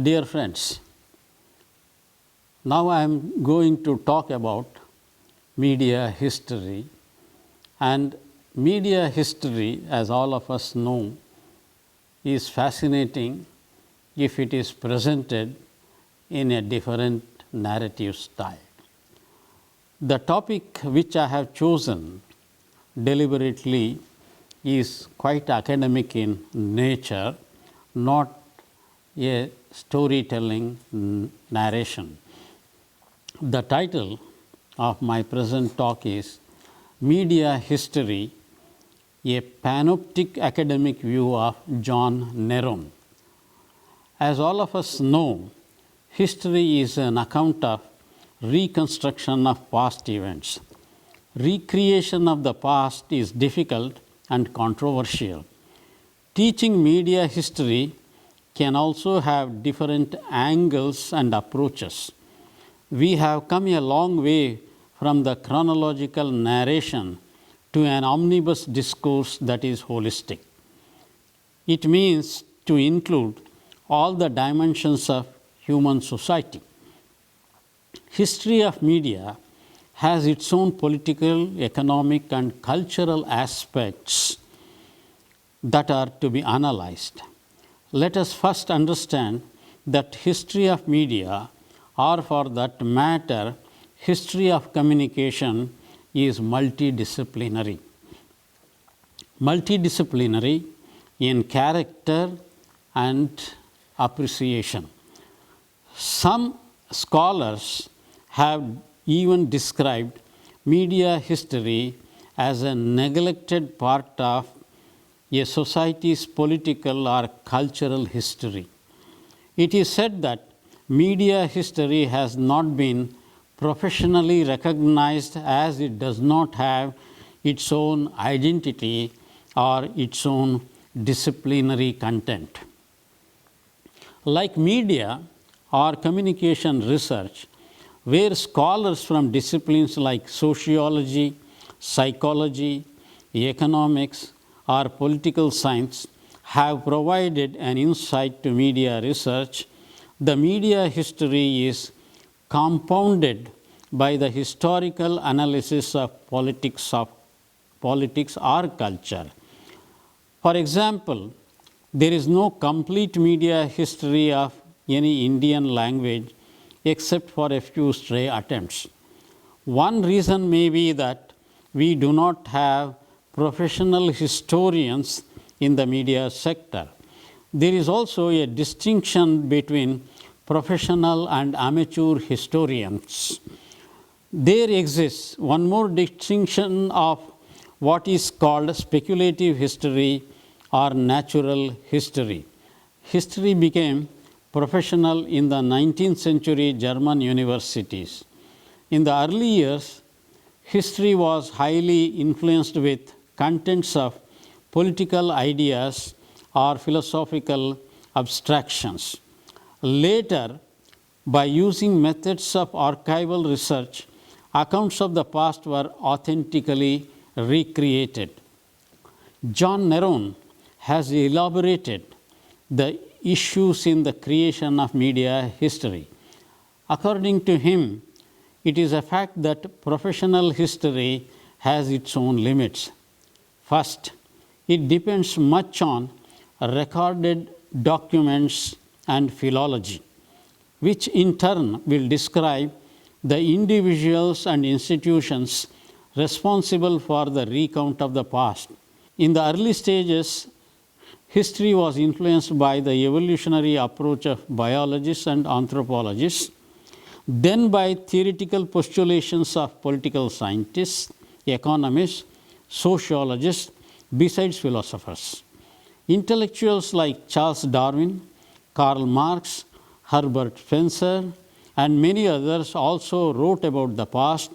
Dear friends, now I am going to talk about media history. And media history, as all of us know, is fascinating if it is presented in a different narrative style. The topic which I have chosen deliberately is quite academic in nature, not a storytelling narration. The title of my present talk is Media History, a Panoptic Academic View of John Nerone. As all of us know, history is an account of reconstruction of past events. Recreation of the past is difficult and controversial. Teaching media history can also have different angles and approaches. We have come a long way from the chronological narration to an omnibus discourse that is holistic. It means to include all the dimensions of human society. History of media has its own political, economic, and cultural aspects that are to be analyzed. Let us first understand that history of media, or for that matter, history of communication, is multidisciplinary. Multidisciplinary in character and appreciation. Some scholars have even described media history as a neglected part of a society's political or cultural history. It is said that media history has not been professionally recognized as it does not have its own identity or its own disciplinary content. Like media or communication research, where scholars from disciplines like sociology, psychology, economics, or political science have provided an insight to media research, the media history is compounded by the historical analysis of politics or culture. For example, there is no complete media history of any Indian language except for a few stray attempts. One reason may be that we do not have professional historians in the media sector. There is also a distinction between professional and amateur historians. There exists one more distinction of what is called speculative history or natural history. History became professional in the 19th century German universities. In the early years, history was highly influenced with contents of political ideas or philosophical abstractions. Later, by using methods of archival research, accounts of the past were authentically recreated. John Nerone has elaborated the issues in the creation of media history. According to him, it is a fact that professional history has its own limits. First, it depends much on recorded documents and philology, which in turn will describe the individuals and institutions responsible for the recount of the past. In the early stages, history was influenced by the evolutionary approach of biologists and anthropologists, then by theoretical postulations of political scientists, economists, sociologists, besides philosophers. Intellectuals like Charles Darwin, Karl Marx, Herbert Spencer, and many others also wrote about the past,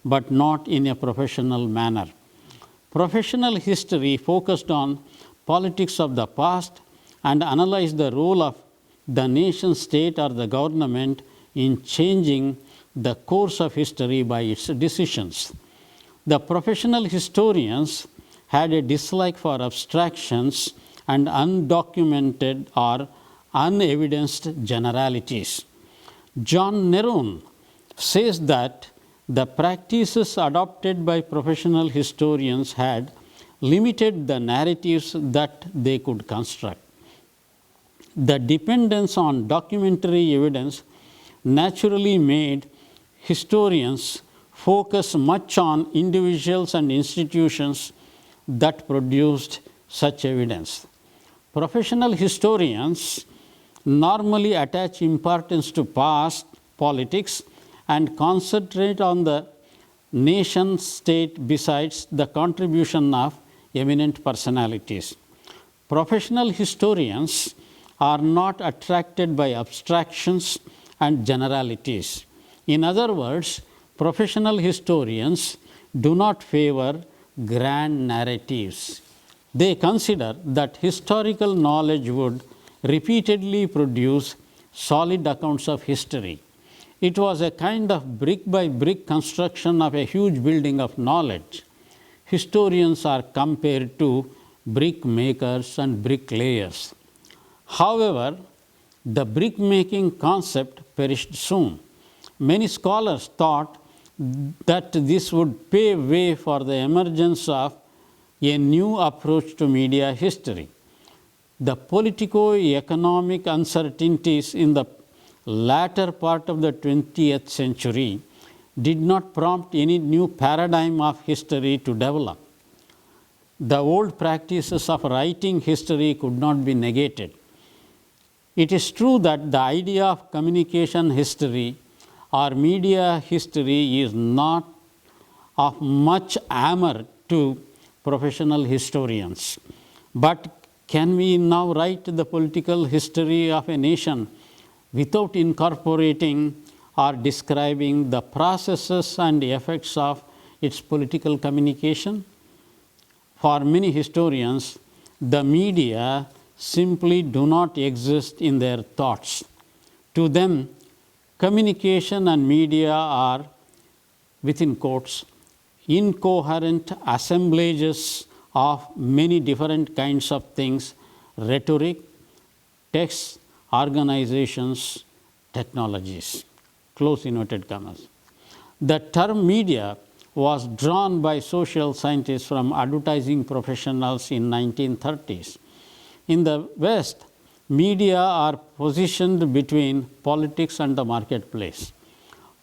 but not in a professional manner. Professional history focused on politics of the past and analyzed the role of the nation state or the government in changing the course of history by its decisions. The professional historians had a dislike for abstractions and undocumented or unevidenced generalities. John Nerone says that the practices adopted by professional historians had limited the narratives that they could construct. The dependence on documentary evidence naturally made historians focus much on individuals and institutions that produced such evidence. Professional historians normally attach importance to past politics and concentrate on the nation state besides the contribution of eminent personalities. Professional historians are not attracted by abstractions and generalities. In other words, professional historians do not favor grand narratives. They consider that historical knowledge would repeatedly produce solid accounts of history. It was a kind of brick by brick construction of a huge building of knowledge. Historians are compared to brick makers and bricklayers. However, the brick making concept perished soon. Many scholars thought that this would pave way for the emergence of a new approach to media history. The politico-economic uncertainties in the latter part of the 20th century did not prompt any new paradigm of history to develop. The old practices of writing history could not be negated. It is true that the idea of communication history or media history is not of much armor to professional historians. But can we now write the political history of a nation without incorporating or describing the processes and effects of its political communication? For many historians, the media simply do not exist in their thoughts. To them, communication and media are, within quotes, incoherent assemblages of many different kinds of things: rhetoric, texts, organizations, technologies. Close inverted commas. The term media was drawn by social scientists from advertising professionals in 1930s. In the West, media are positioned between politics and the marketplace.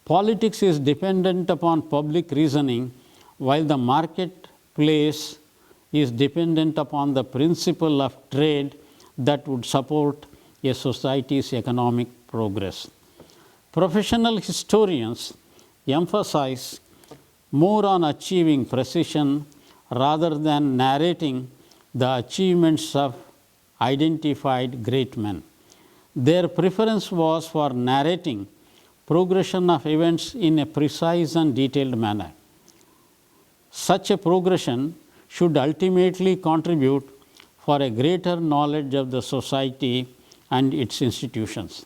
Politics is dependent upon public reasoning, while the marketplace is dependent upon the principle of trade that would support a society's economic progress. Professional historians emphasize more on achieving precision rather than narrating the achievements of identified great men. Their preference was for narrating progression of events in a precise and detailed manner. Such a progression should ultimately contribute for a greater knowledge of the society and its institutions.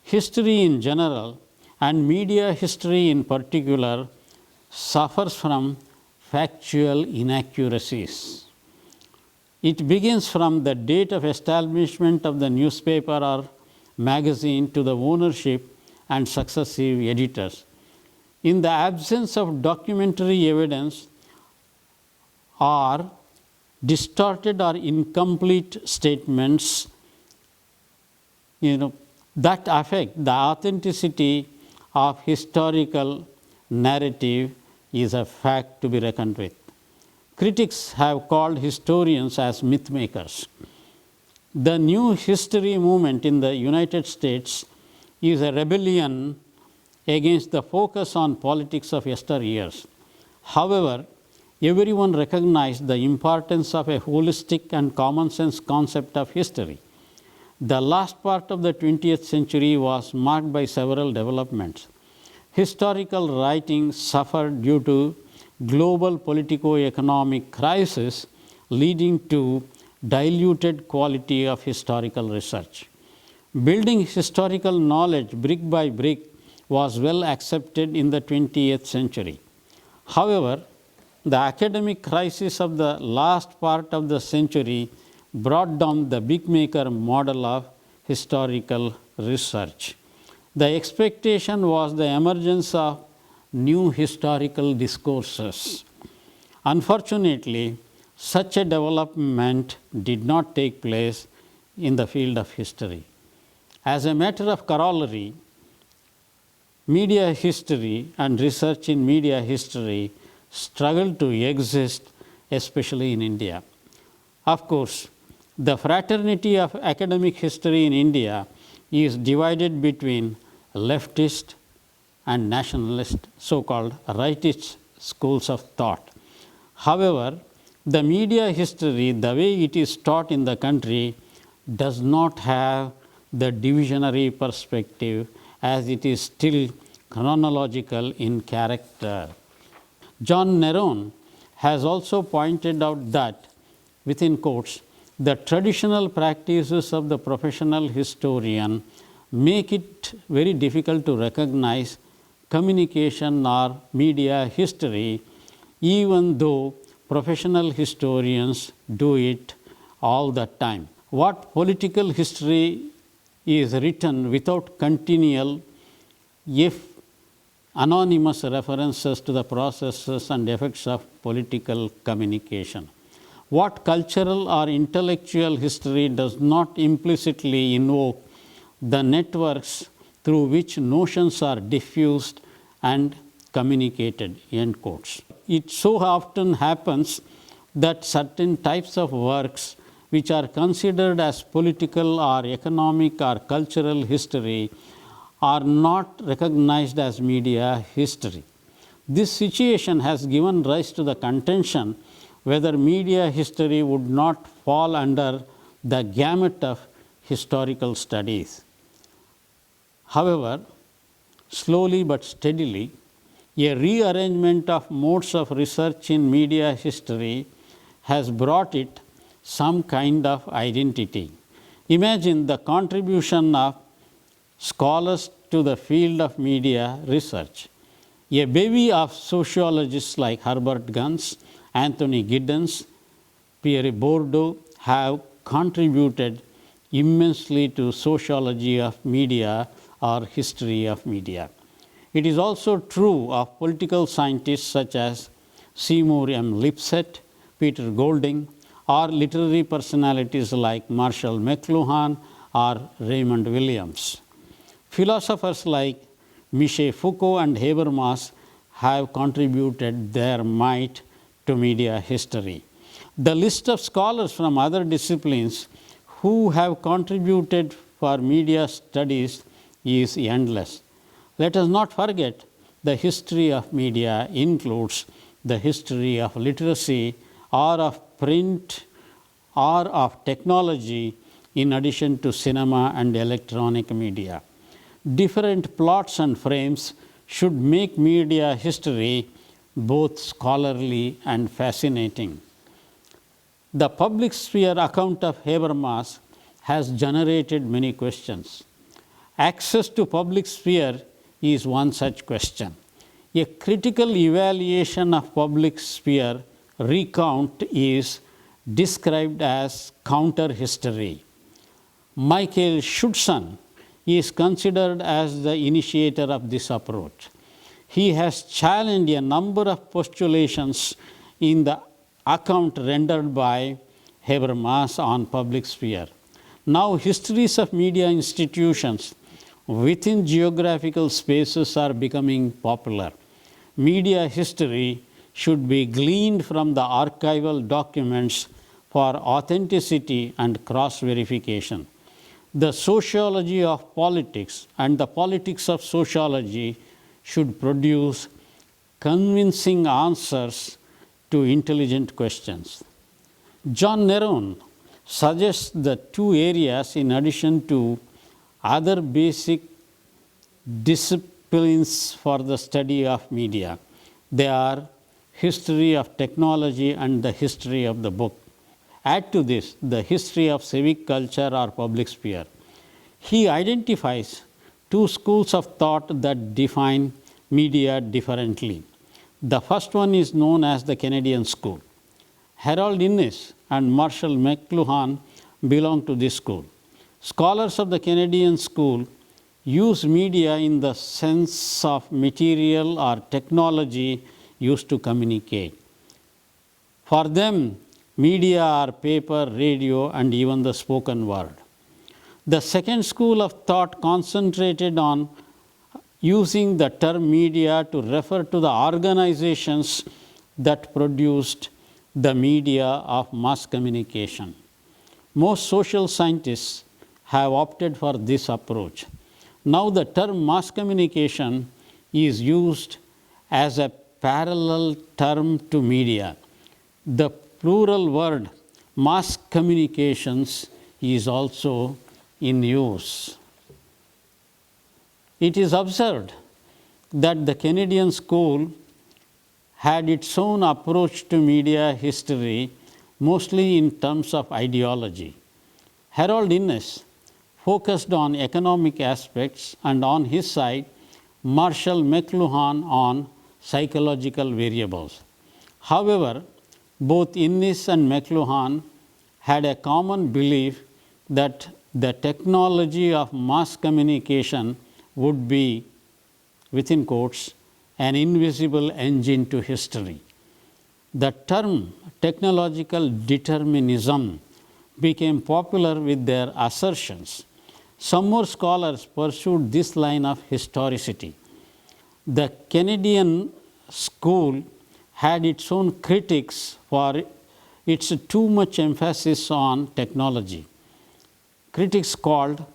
History in general and media history in particular suffers from factual inaccuracies. It begins from the date of establishment of the newspaper or magazine to the ownership and successive editors. In the absence of documentary evidence or distorted or incomplete statements, that affect the authenticity of historical narrative is a fact to be reckoned with. Critics have called historians as myth makers. The new history movement in the United States is a rebellion against the focus on politics of yesteryears. However, everyone recognized the importance of a holistic and common sense concept of history. The last part of the 20th century was marked by several developments. Historical writing suffered due to global politico-economic crisis, leading to diluted quality of historical research. Building historical knowledge brick by brick was well accepted in the 20th century. However, the academic crisis of the last part of the century brought down the brickmaker model of historical research. The expectation was the emergence of new historical discourses. Unfortunately, such a development did not take place in the field of history. As a matter of corollary, media history and research in media history struggle to exist, especially in India. Of course, the fraternity of academic history in India is divided between leftist and nationalist, so-called rightist schools of thought. However, the media history, the way it is taught in the country, does not have the divisionary perspective, as it is still chronological in character. John Nerone has also pointed out that, within quotes, the traditional practices of the professional historian make it very difficult to recognize communication or media history, even though professional historians do it all the time. What political history is written without continual, if anonymous references to the processes and effects of political communication? What cultural or intellectual history does not implicitly invoke the networks through which notions are diffused and communicated? End quotes. It so often happens that certain types of works which are considered as political or economic or cultural history are not recognized as media history. This situation has given rise to the contention whether media history would not fall under the gamut of historical studies. However, slowly but steadily, a rearrangement of modes of research in media history has brought it some kind of identity. Imagine the contribution of scholars to the field of media research. A bevy of sociologists like Herbert Guns, Anthony Giddens, Pierre Bourdieu have contributed immensely to sociology of media or history of media. It is also true of political scientists such as Seymour M. Lipset, Peter Golding, or literary personalities like Marshall McLuhan or Raymond Williams. Philosophers like Michel Foucault and Habermas have contributed their mite to media history. The list of scholars from other disciplines who have contributed for media studies is endless. Let us not forget the history of media includes the history of literacy or of print or of technology, in addition to cinema and electronic media. Different plots and frames should make media history both scholarly and fascinating. The public sphere account of Habermas has generated many questions. Access to public sphere is one such question. A critical evaluation of public sphere recount is described as counter history. Michael Schudson is considered as the initiator of this approach. He has challenged a number of postulations in the account rendered by Habermas on public sphere. Now, histories of media institutions within geographical spaces are becoming popular. Media history should be gleaned from the archival documents for authenticity and cross-verification. The sociology of politics and the politics of sociology should produce convincing answers to intelligent questions. John Nerone suggests the two areas in addition to other basic disciplines for the study of media. They are history of technology and the history of the book. Add to this the history of civic culture or public sphere. He identifies two schools of thought that define media differently. The first one is known as the Canadian school. Harold Innis and Marshall McLuhan belong to this school. Scholars of the Canadian school use media in the sense of material or technology used to communicate. For them, media are paper, radio, and even the spoken word. The second school of thought concentrated on using the term media to refer to the organizations that produced the media of mass communication. Most social scientists have opted for this approach. Now the term mass communication is used as a parallel term to media. The plural word mass communications is also in use. It is observed that the Canadian school had its own approach to media history, mostly in terms of ideology. Harold Innes focused on economic aspects, and on his side, Marshall McLuhan on psychological variables. However, both Innes and McLuhan had a common belief that the technology of mass communication would be, within quotes, an invisible engine to history. The term technological determinism became popular with their assertions. Some more scholars pursued this line of historicity. The Canadian school had its own critics for its too much emphasis on technology. Critics called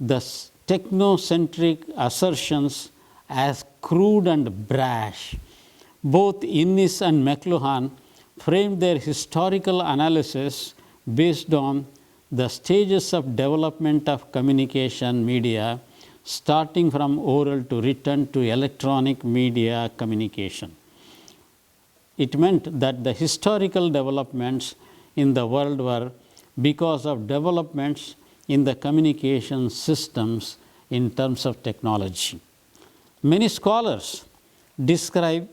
the technocentric assertions as crude and brash. Both Innes and McLuhan framed their historical analysis based on the stages of development of communication media, starting from oral to written to electronic media communication. It meant that the historical developments in the world were because of developments in the communication systems in terms of technology. Many scholars describe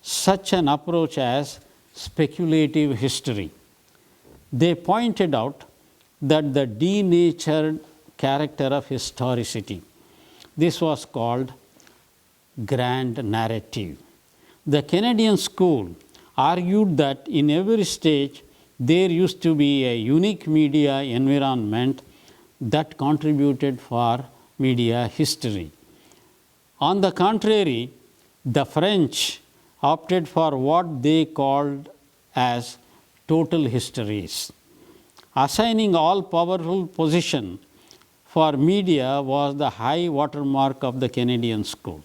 such an approach as speculative history. They pointed out that the denatured character of historicity. This was called grand narrative. The Canadian school argued that in every stage there used to be a unique media environment that contributed for media history. On the contrary, the French opted for what they called as total histories. Assigning all powerful position for media was the high watermark of the Canadian school.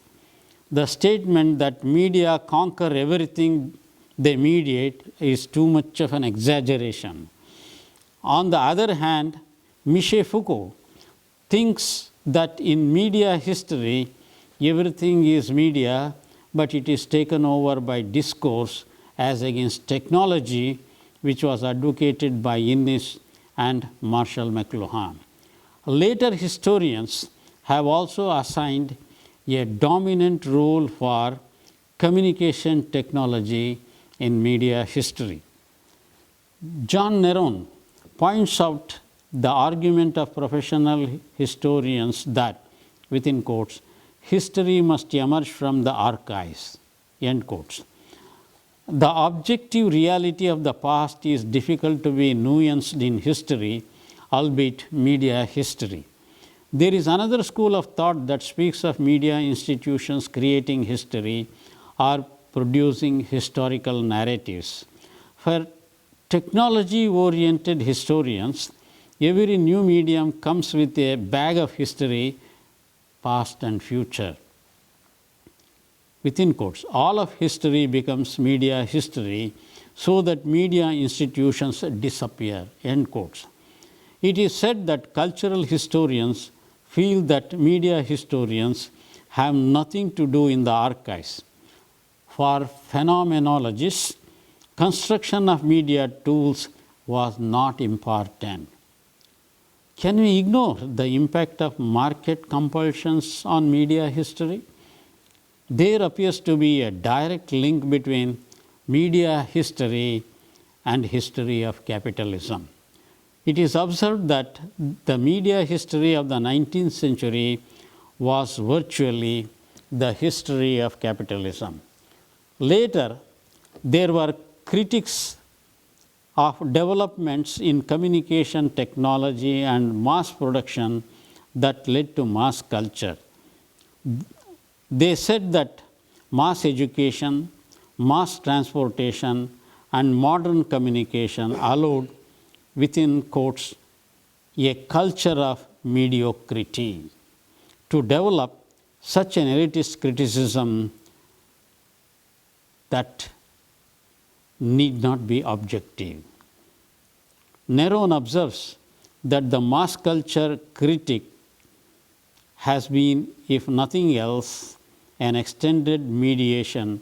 The statement that media conquer everything they mediate is too much of an exaggeration. On the other hand, Michel Foucault thinks that in media history, everything is media, but it is taken over by discourse as against technology, which was advocated by Innes and Marshall McLuhan. Later historians have also assigned a dominant role for communication technology in media history. John Nerone points out the argument of professional historians that, within quotes, history must emerge from the archives, end quotes. The objective reality of the past is difficult to be nuanced in history, albeit media history. There is another school of thought that speaks of media institutions creating history or producing historical narratives. For technology-oriented historians, every new medium comes with a bag of history, past and future. Within quotes, all of history becomes media history, so that media institutions disappear, end quotes. It is said that cultural historians feel that media historians have nothing to do in the archives. For phenomenologists, construction of media tools was not important. Can we ignore the impact of market compulsions on media history? There appears to be a direct link between media history and history of capitalism. it is observed that the media history of the 19th century was virtually the history of capitalism. Later, there were critics of developments in communication technology and mass production that led to mass culture. They said that mass education, mass transportation, and modern communication allowed, within quotes, a culture of mediocrity. To develop such an elitist criticism that need not be objective. Nerone observes that the mass culture critic has been, if nothing else, an extended mediation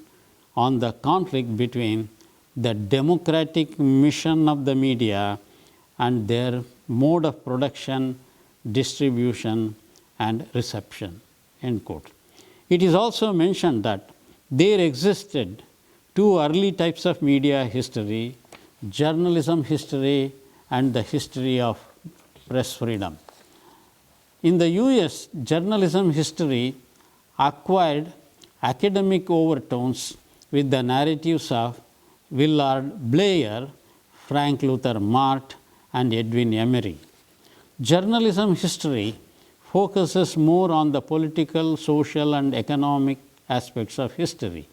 on the conflict between the democratic mission of the media and their mode of production, distribution, and reception. End quote. It is also mentioned that there existed two early types of media history: journalism history and the history of press freedom. In the US, journalism history acquired academic overtones with the narratives of Willard Blair, Frank Luther Mart, and Edwin Emery. Journalism history focuses more on the political, social, and economic aspects of history.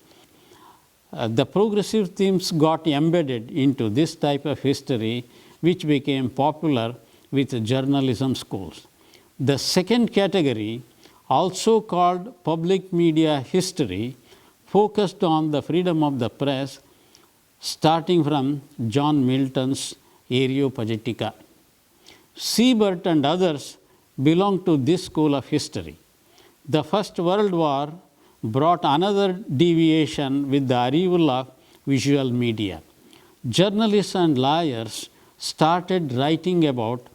The progressive themes got embedded into this type of history, which became popular with journalism schools. The second category, also called public media history, focused on the freedom of the press, starting from John Milton's Areopagitica. Siebert and others belong to this school of history. The First World War brought another deviation with the arrival of visual media. Journalists and lawyers started writing about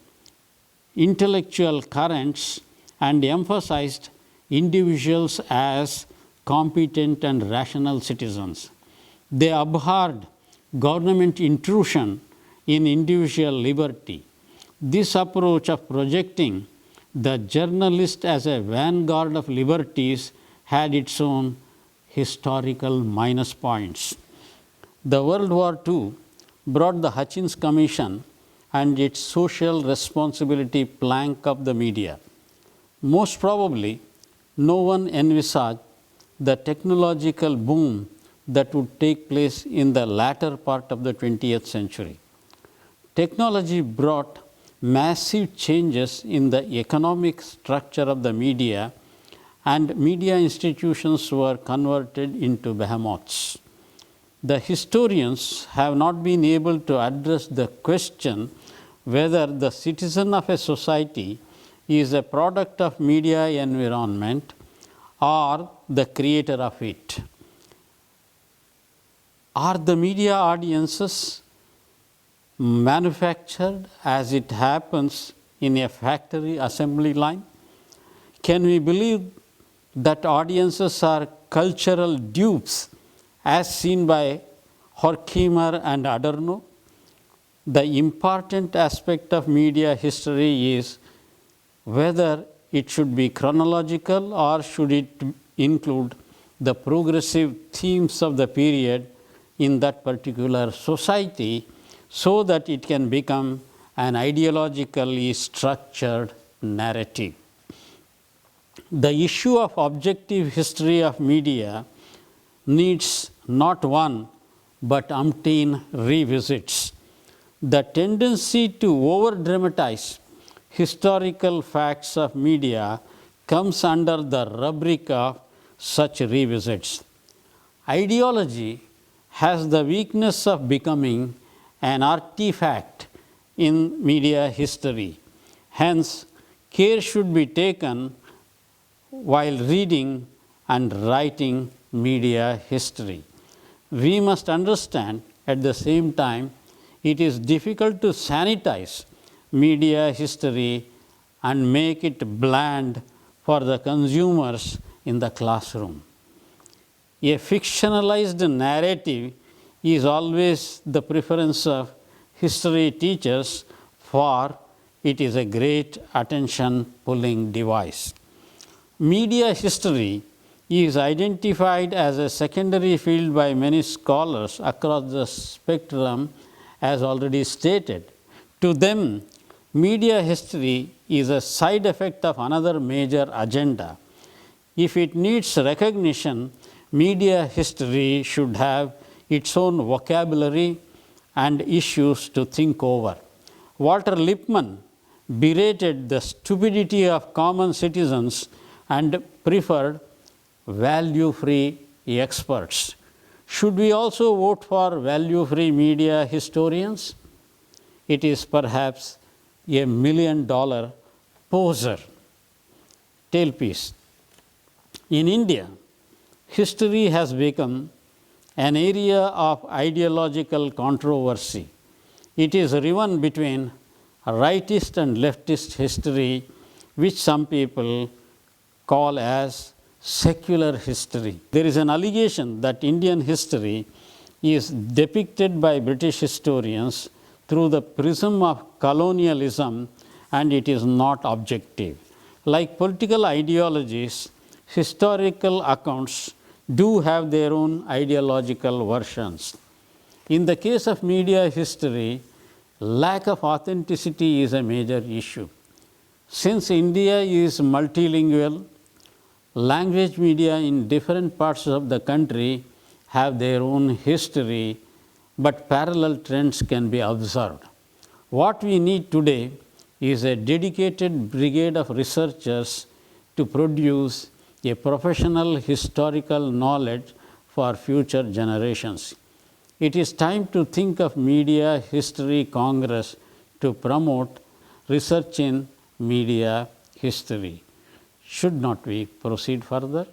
intellectual currents and emphasized individuals as competent and rational citizens. They abhorred government intrusion in individual liberty. This approach of projecting the journalist as a vanguard of liberties had its own historical minus points. The World War II brought the Hutchins Commission and its social responsibility plank of the media. Most probably, no one envisaged the technological boom that would take place in the latter part of the 20th century. Technology brought massive changes in the economic structure of the media, and media institutions were converted into behemoths. The historians have not been able to address the question whether the citizen of a society is a product of media environment or the creator of it. Are the media audiences manufactured as it happens in a factory assembly line? Can we believe that audiences are cultural dupes as seen by Horkheimer and Adorno? The important aspect of media history is whether it should be chronological or should it include the progressive themes of the period in that particular society, so that it can become an ideologically structured narrative. The issue of objective history of media needs not one but umpteen revisits. The tendency to over-dramatize historical facts of media comes under the rubric of such revisits. Ideology has the weakness of becoming an artifact in media history. Hence, care should be taken while reading and writing media history. We must understand at the same time it is difficult to sanitize media history and make it bland for the consumers in the classroom. A fictionalized narrative is always the preference of history teachers for it is a great attention pulling device. Media history is identified as a secondary field by many scholars across the spectrum, as already stated. To them, media history is a side effect of another major agenda. If it needs recognition, media history should have its own vocabulary and issues to think over. Walter Lippmann berated the stupidity of common citizens and preferred value-free experts. Should we also vote for value-free media historians? It is perhaps a $1 million poser. Tailpiece. In India, history has become an area of ideological controversy. It is riven between rightist and leftist history, which some people call as secular history. There is an allegation that Indian history is depicted by British historians through the prism of colonialism, and it is not objective. Like political ideologies, historical accounts do have their own ideological versions. In the case of media history, lack of authenticity is a major issue. Since India is multilingual, language media in different parts of the country have their own history, but parallel trends can be observed. What we need today is a dedicated brigade of researchers to produce a professional historical knowledge for future generations. It is time to think of Media History Congress to promote research in media history. Should not we proceed further?